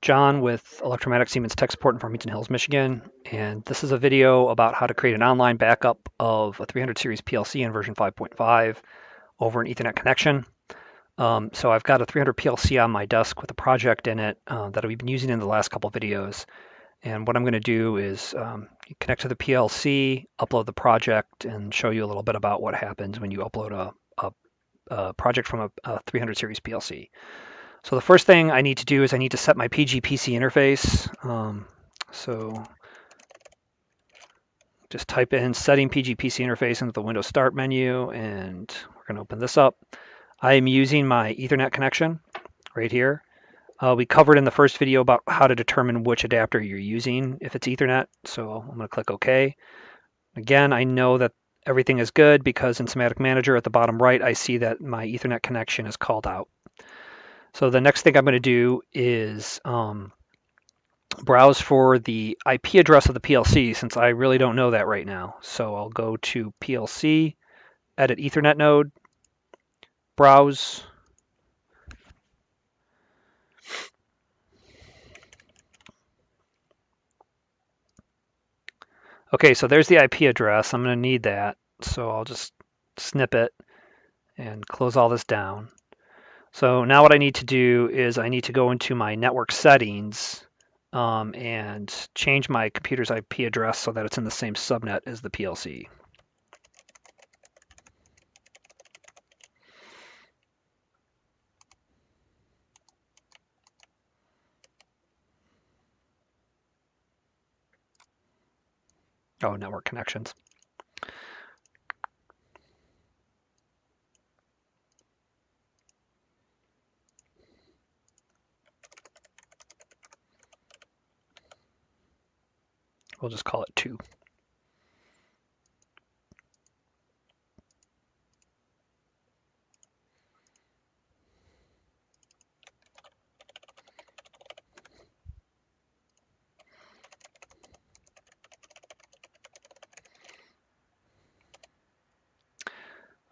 John with Electro-Matic Siemens Tech Support in Farmington Hills, Michigan, and this is a video about how to create an online backup of a 300 series PLC in version 5.5 over an Ethernet connection. So I've got a 300 PLC on my desk with a project in it that we've been using in the last couple of videos. And what I'm going to do is connect to the PLC, upload the project, and show you a little bit about what happens when you upload a project from a 300 series PLC. So the first thing I need to do is I need to set my PG-PC interface. So just type in setting PG-PC interface into the Windows Start menu, and we're going to open this up. I am using my Ethernet connection right here. We covered in the first video about how to determine which adapter you're using if it's Ethernet. So I'm going to click OK. Again, I know that everything is good because in Simatic Manager at the bottom right, I see that my Ethernet connection is called out. So the next thing I'm going to do is browse for the IP address of the PLC, since I really don't know that right now. So I'll go to PLC, edit Ethernet node, browse. Okay, so there's the IP address. I'm going to need that. So I'll just snip it and close all this down. So now what I need to do is I need to go into my network settings and change my computer's IP address so that it's in the same subnet as the PLC. Oh, network connections. We'll just call it 2.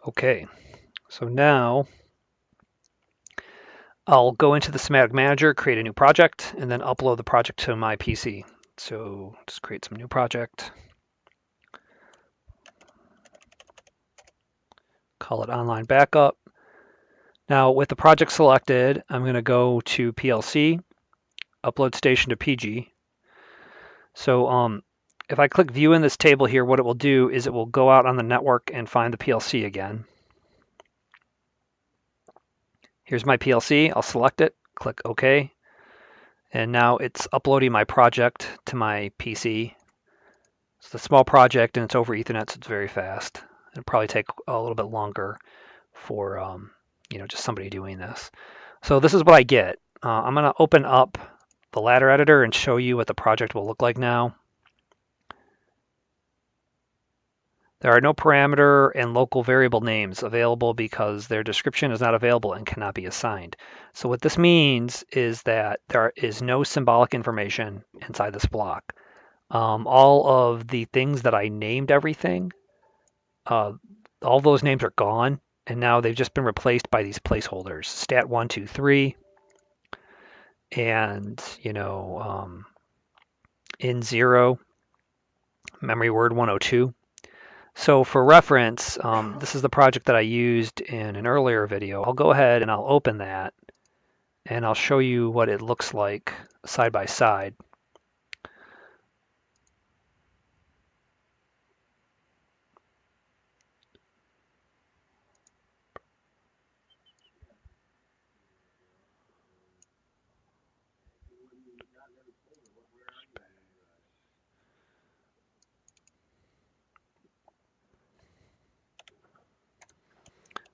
Okay, so now I'll go into the Simatic Manager, create a new project, and then upload the project to my PC. So just create some new project. Call it Online Backup. Now with the project selected, I'm going to go to PLC, upload station to PG. So if I click View in this table here, what it will do is it will go out on the network and find the PLC again. Here's my PLC. I'll select it, click OK. And now it's uploading my project to my PC. It's a small project and it's over Ethernet, so it's very fast. It'll probably take a little bit longer for just somebody doing this. So this is what I get. I'm going to open up the ladder editor and show you what the project will look like now. There are no parameter and local variable names available because their description is not available and cannot be assigned. So what this means is that there is no symbolic information inside this block. All of the things that I named everything, all those names are gone, and now they've just been replaced by these placeholders, stat123, and in0, memory word 102. So for reference, this is the project that I used in an earlier video. I'll go ahead and I'll open that, and I'll show you what it looks like side by side.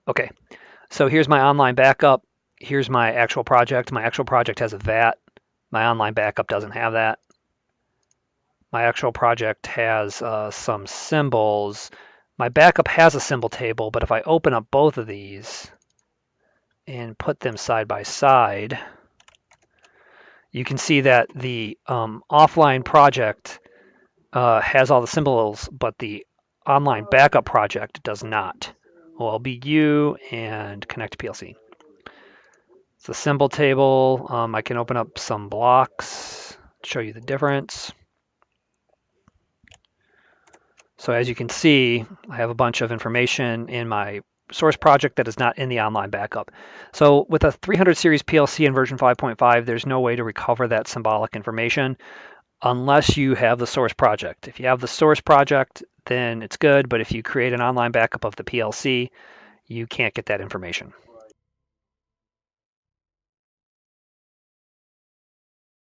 Okay, so here's my online backup. Here's my actual project. My actual project has a VAT. My online backup doesn't have that. My actual project has some symbols. My backup has a symbol table, but if I open up both of these and put them side by side, you can see that the offline project has all the symbols, but the online backup project does not. OLBU and connect to PLC. It's a symbol table. I can open up some blocks, show you the difference. So as you can see, I have a bunch of information in my source project that is not in the online backup. So with a 300 series PLC in version 5.5, there's no way to recover that symbolic information unless you have the source project. If you have the source project, then it's good, but if you create an online backup of the PLC, you can't get that information.